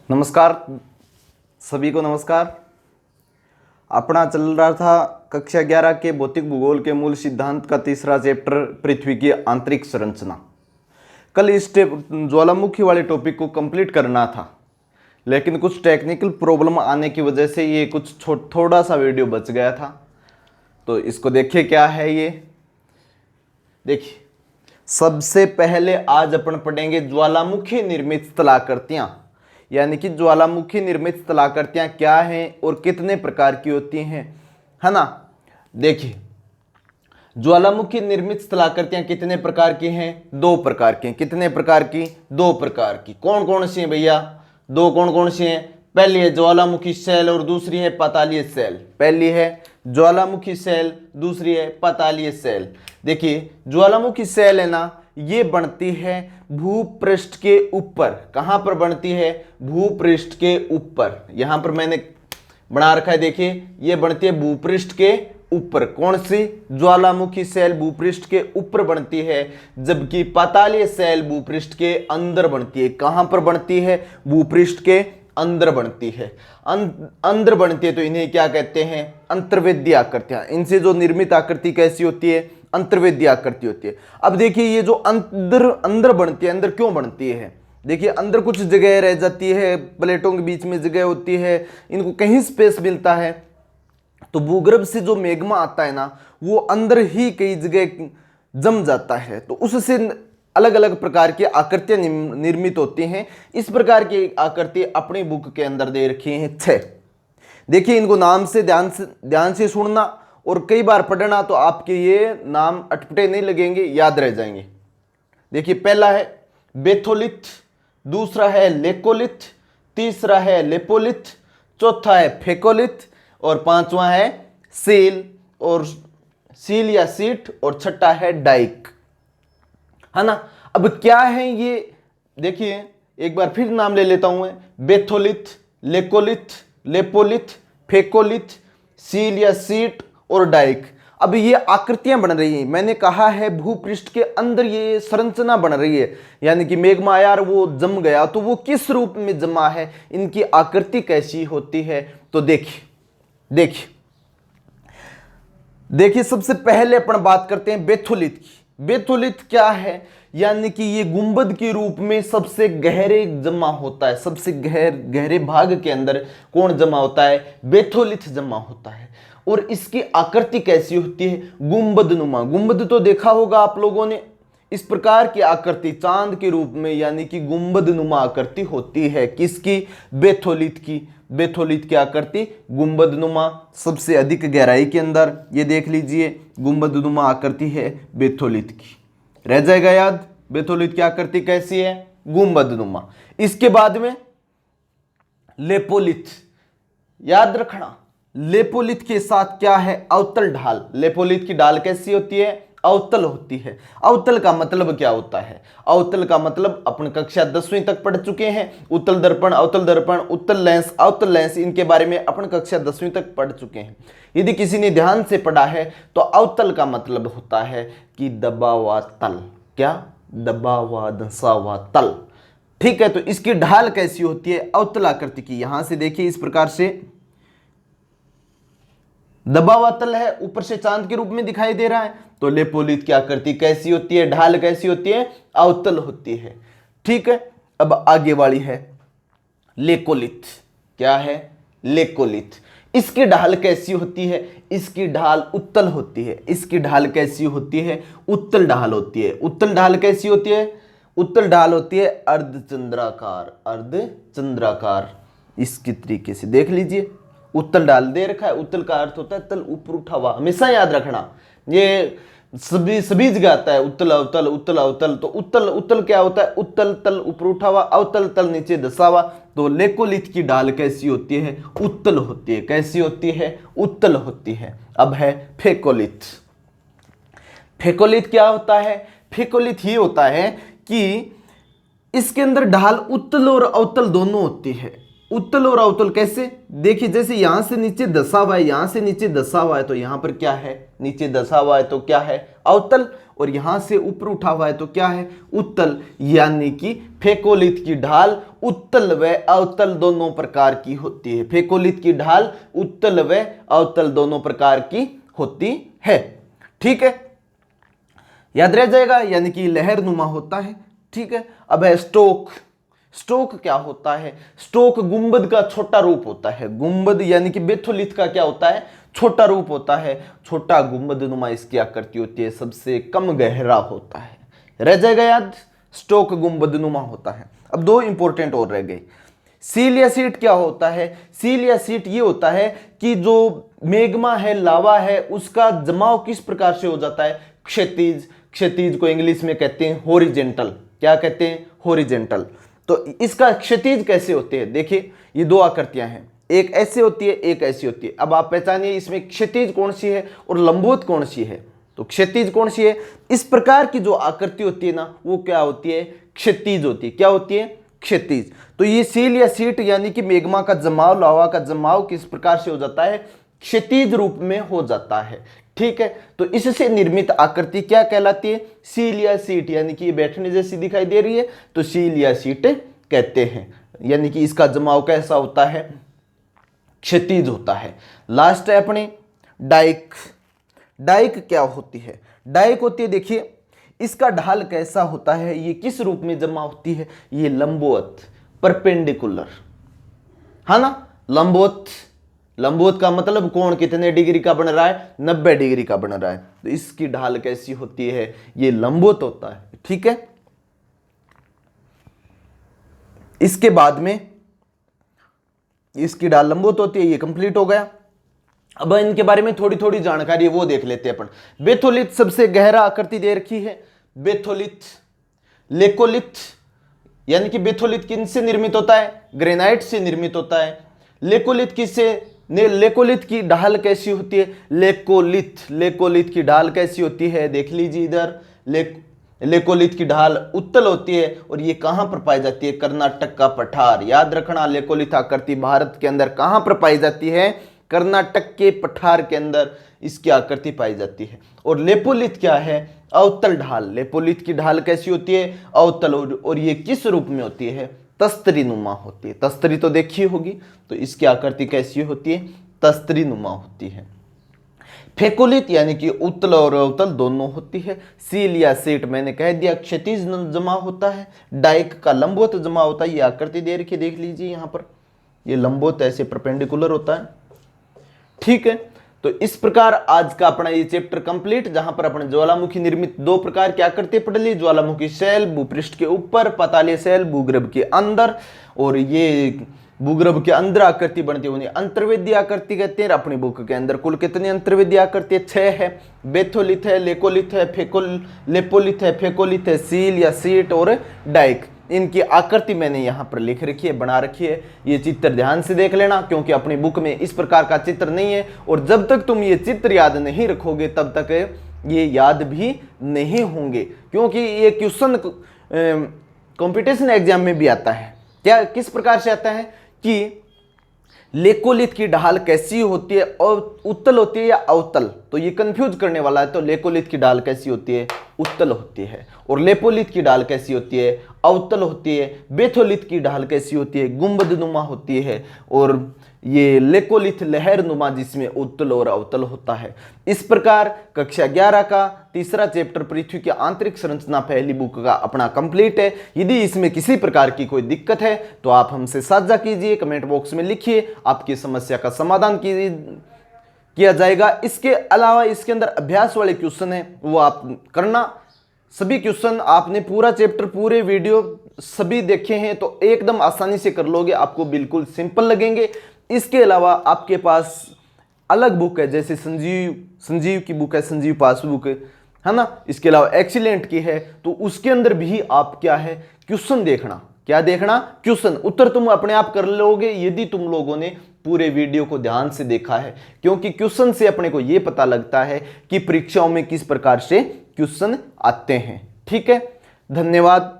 नमस्कार सभी को नमस्कार। अपना चल रहा था कक्षा 11 के भौतिक भूगोल के मूल सिद्धांत का तीसरा चैप्टर पृथ्वी की आंतरिक संरचना। कल इस ज्वालामुखी वाले टॉपिक को कंप्लीट करना था, लेकिन कुछ टेक्निकल प्रॉब्लम आने की वजह से ये कुछ थोड़ा सा वीडियो बच गया था। तो इसको देखिए क्या है ये। देखिए, सबसे पहले आज अपन पढ़ेंगे ज्वालामुखी निर्मित स्थलाकृतियां, यानी कि ज्वालामुखी निर्मित स्थलाकृतियां क्या हैं और कितने प्रकार की होती हैं, है ना। देखिए, ज्वालामुखी निर्मित स्थलाकृतियां कितने प्रकार की हैं? दो प्रकार की। कितने प्रकार की? दो प्रकार की। कौन कौन सी हैं भैया? दो कौन कौन सी हैं? पहली है ज्वालामुखी शैल और दूसरी है पातालीय शैल। पहली है ज्वालामुखी शैल, दूसरी है पातालीय शैल। देखिए, ज्वालामुखी शैल है ना, ये बनती है भूपृष्ठ के ऊपर। कहां पर बनती है? भूपृष्ठ के ऊपर। यहां पर मैंने बना रखा है, देखिए, ये बनती है भूपृष्ठ के ऊपर। कौन सी? ज्वालामुखी शैल भूपृष्ठ के ऊपर बनती है, जबकि पातालीय शैल भूपृष्ठ के अंदर बनती है। कहां पर बनती है? भूपृष्ठ के अंदर बनती है। अंदर बनती है तो इन्हें क्या कहते हैं? अंतर्वेदी आकृतियां। इनसे जो निर्मित आकृति कैसी होती है? अंतर्वेदी आकृति होती है। अब देखिए, ये जो अंदर बनती है, अंदर क्यों बनती है? देखिए, अंदर कुछ जगह रह जाती है, प्लेटों के बीच में जगह होती है, इनको कहीं स्पेस मिलता है, तो भूगर्भ से जो मैग्मा आता है ना, वो अंदर ही कई जगह जम जाता है, तो उससे अलग अलग प्रकार की आकृतियां निर्मित होती हैं। इस प्रकार की आकृति अपनी बुक के अंदर दे रखी हैं 6। देखिए, इनको नाम से ध्यान से सुनना और कई बार पढ़ना, तो आपके ये नाम अटपटे नहीं लगेंगे, याद रह जाएंगे। देखिए, पहला है बेथोलिथ, दूसरा है लेकोलिथ, तीसरा है लेपोलिथ, चौथा है फेकोलिथ और पांचवा है सील और सील या सीट और छठा है डाइक, है ना। अब क्या है ये? देखिए, एक बार फिर नाम ले लेता हूं मैं। बेथोलिथ, लेकोलिथ, लेपोलिथ, फेकोलिथ, सील या सीट और डाइक। अब ये आकृतियां बन रही हैं। मैंने कहा है भूपृष्ठ के अंदर ये संरचना बन रही है, यानी कि मेघमा यार वो जम गया, तो वो किस रूप में जमा है, इनकी आकृति कैसी होती है? तो देखिए, सबसे पहले अपन बात करते हैं बेथोलिथ की। बेथोलिथ क्या है? यानी कि ये गुंबद के रूप में सबसे गहरे जमा होता है। सबसे गहरे भाग के अंदर कौन जमा होता है? बेथोलिथ जमा होता है। और इसकी आकृति कैसी होती है? गुंबद नुमा। गुंबद तो देखा होगा आप लोगों ने। इस प्रकार की आकृति चांद के रूप में, यानी कि गुंबद नुमा आकृति होती है। किसकी? बेथोलिथ की। बेथोलिथ की आकृति गुंबद नुमा, सबसे अधिक गहराई के अंदर। ये देख लीजिए, गुंबद नुमा आकृति है बेथोलिथ की। रह जाएगा याद, बेथोलिथ की आकृति कैसी है? गुंबद नुमा। इसके बाद में लेपोलिथ, याद रखना। लेपोलिथ के साथ क्या है? अवतल ढाल। लेपोलिथ की ढाल कैसी होती है? अवतल होती है। अवतल का मतलब क्या होता है? अवतल का मतलब अपन कक्षा 10वीं तक पढ़ चुके हैं। उत्तल दर्पण, अवतल दर्पण, उत्तल लेंस, अवतल लेंस, इनके बारे में अपन कक्षा 10वीं तक पढ़ चुके हैं। यदि किसी ने ध्यान से पढ़ा है तो अवतल का मतलब होता है कि दबा हुआ तल। क्या? दबा हुआ, धंसा हुआ तल। ठीक है, तो इसकी ढाल कैसी होती है? अवतल आकृति की। यहां से देखिए, इस प्रकार से दबा हुआ तल है, ऊपर से चांद के रूप में दिखाई दे रहा है। तो लेपोलिथ की आकृति कैसी होती है? ढाल कैसी होती है? अवतल होती है। ठीक है, अब आगे वाली है लेकोलिथ। क्या है? लेकोलिथ। इसकी ढाल कैसी होती है? इसकी ढाल उत्तल होती है। इसकी ढाल कैसी होती है? उत्तल ढाल होती है। उत्तल ढाल कैसी होती है? उत्तल ढाल होती है अर्धचंद्राकार। अर्धचंद्राकार। इसकी तरीके से देख लीजिए, उत्तल ढाल दे रखा है। उत्तल का अर्थ होता है तल ऊपर उठा हुआ। हमेशा याद रखना, ये सभी जगह आता है, उत्तल अवतल, उत्तल अवतल। तो उत्तल क्या होता है? उत्तल तल ऊपर उठा हुआ, अवतल तल नीचे धंसा हुआ। तो लेकोलिथ की ढाल कैसी होती है? उत्तल होती है। कैसी होती है? उत्तल होती है। अब है फेकोलिथ। फेकोलिथ क्या होता है? फेकोलिथ ये होता है कि इसके अंदर ढाल उत्तल और अवतल दोनों होती है। उत्तल और अवतल कैसे? देखिए, जैसे यहां से नीचे धंसा हुआ है, यहां से नीचे धंसा हुआ है, तो यहां पर क्या है? नीचे धंसा हुआ है तो क्या है? अवतल। और यहां से ऊपर उठा हुआ है तो क्या है, उत्तल, यानी कि फेकोलिथ की ढाल उत्तल व अवतल दोनों प्रकार की होती है। फेकोलिथ की ढाल उत्तल व अवतल दोनों प्रकार की होती है। ठीक है, याद रह जाएगा, यानी कि लहर नुमा होता है। ठीक है, अब है स्टोक। स्टोक क्या होता है, स्टोक गुंबद का छोटा रूप होता है। गुंबद यानी कि बेथोलिथ का क्या होता है, छोटा रूप होता है। छोटा गुंबद नुमा इसकी आकृति होती है, सबसे कम गहरा होता है। रह जाएगा याद, स्टोक गुंबद नुमा होता है। अब दो इंपॉर्टेंट और रह गए। सील या सीट क्या होता है, सील या सीट ये होता है कि जो मेग्मा है, लावा है, उसका जमाव किस प्रकार से हो जाता है, क्षैतिज। क्षैतिज को इंग्लिश में कहते हैं हॉरिजेंटल। क्या कहते हैं, हॉरिजेंटल। तो इसका क्षैतिज कैसे होते हैं, देखिए ये दो आकृतियां हैं, एक ऐसे होती है, एक ऐसी होती है। अब आप पहचानिए इसमें क्षैतिज कौन सी है और लंबवत कौन सी है। तो क्षैतिज कौन सी है, इस प्रकार की जो आकृति होती है ना, वो क्या होती है, क्षैतिज होती है। क्या होती है, क्षैतिज। तो ये सील या सीट यानी कि मेग्मा का जमाव, लावा का जमाव किस प्रकार से हो जाता है, क्षैतिज रूप में हो जाता है। ठीक है, तो इससे निर्मित आकृति क्या कहलाती है, सील या सीट, यानी कि ये बैठने जैसी दिखाई दे रही है तो सील या सीट कहते हैं। यानी कि इसका जमाव कैसा होता है, क्षैतिज होता है। लास्ट है अपने डाइक। डाइक क्या होती है, डाइक होती है, देखिए इसका ढाल कैसा होता है, ये किस रूप में जमा होती है, ये लंबवत, परपेंडिकुलर, है ना। लंबवत, लंबवत का मतलब कोण कितने डिग्री का बन रहा है, 90 डिग्री का बन रहा है। तो इसकी ढाल कैसी होती है, ये लंबवत होता है। ठीक है, इसके बाद में इसकी ढाल लंबवत होती है, ये कंप्लीट हो गया। अब इनके बारे में थोड़ी थोड़ी जानकारी वो देख लेते हैं अपन। बेथोलिथ सबसे गहरा आकृति दे रखी है, बेथोलिथ। लेकोलिथ, यानी कि बेथोलिथ किनसे निर्मित होता है, ग्रेनाइट से निर्मित होता है। लेकोलिथ किससे, लेकोलिथ की ढाल कैसी होती है, लेकोलिथ, लेकोलिथ की ढाल कैसी होती है, देख लीजिए इधर। लेकोलिथ की ढाल उत्तल होती है और ये कहां पर पाई जाती है, कर्नाटक का पठार। याद रखना, लेकोलिथ आकृति भारत के अंदर कहां पर पाई जाती है, कर्नाटक के पठार के अंदर इसकी आकृति पाई जाती है। और लेपोलिथ क्या है, अवतल ढाल। लेपोलिथ की ढाल कैसी होती है, अवतल, और ये किस रूप में होती है, तस्तरी नुमा होती है। तस्तरी तो देखी होगी, तो इसकी आकृति कैसी होती है, तस्तरी नुमा होती है। फेकोलिथ यानी कि उत्तल और अवतल दोनों होती है। सील या सीट मैंने कह दिया क्षैतिज जमा होता है, डाइक का लंबवत जमा होता है। ये आकृति दे रखी, देख लीजिए यहाँ पर, ये लंबवत ऐसे परपेंडिकुलर होता है। ठीक है, तो इस प्रकार आज का अपना ये चैप्टर कंप्लीट, जहां पर अपने ज्वालामुखी निर्मित दो प्रकार की आकृति पढ़ ली। ज्वालामुखी शैल भूपृष्ठ के ऊपर, पातालीय शैल भूगर्भ के अंदर, और ये भूगर्भ के अंदर आकृति बनती है उन्हें अंतर्वेदीय आकृति कहते हैं। अपनी बुक के अंदर कुल कितनी अंतर्वेदीय आकृति, 6 है। बेथोलिथ है, लेकोलिथ है, लेपोलिथ है, फेकोलिथ है, सील या सीट और डाइक। इनकी आकृति मैंने यहाँ पर लिख रखी है, बना रखी है। ये चित्र ध्यान से देख लेना, क्योंकि अपनी बुक में इस प्रकार का चित्र नहीं है, और जब तक तुम ये चित्र याद नहीं रखोगे तब तक ये याद भी नहीं होंगे, क्योंकि ये क्वेश्चन कंपटीशन एग्जाम में भी आता है। क्या, किस प्रकार से आता है कि लेकोलिथ की ढाल कैसी होती है, और उत्तल होती है या अवतल, तो ये कंफ्यूज करने वाला है। तो लेकोलिथ की ढाल कैसी होती है, उत्तल होती है, और लेपोलिथ की ढाल कैसी होती है, अवतल होती है। बेथोलिथ की ढाल कैसी होती है, गुंबद नुमा होती है, और ये लेकोलिथ लहर नुमा जिसमें उत्तल और अवतल होता है। इस प्रकार कक्षा 11 का तीसरा चैप्टर पृथ्वी की आंतरिक संरचना पहली बुक का अपना कंप्लीट है। यदि इसमें किसी प्रकार की कोई दिक्कत है तो आप हमसे साझा कीजिए, कमेंट बॉक्स में लिखिए, आपकी समस्या का समाधान किया जाएगा। इसके अलावा इसके अंदर अभ्यास वाले क्वेश्चन है, वो आप करना। सभी क्वेश्चन आपने पूरा चैप्टर, पूरे वीडियो सभी देखे हैं तो एकदम आसानी से कर लोगे, आपको बिल्कुल सिंपल लगेंगे। इसके अलावा आपके पास अलग बुक है, जैसे संजीव की बुक है, संजीव पासबुक है ना। इसके अलावा एक्सीलेंट की है, तो उसके अंदर भी आप क्या है, क्वेश्चन देखना। क्या देखना, क्वेश्चन। उत्तर तुम अपने आप कर लोगे यदि तुम लोगों ने पूरे वीडियो को ध्यान से देखा है, क्योंकि क्वेश्चन से अपने को यह पता लगता है कि परीक्षाओं में किस प्रकार से क्वेश्चन आते हैं। ठीक है, धन्यवाद।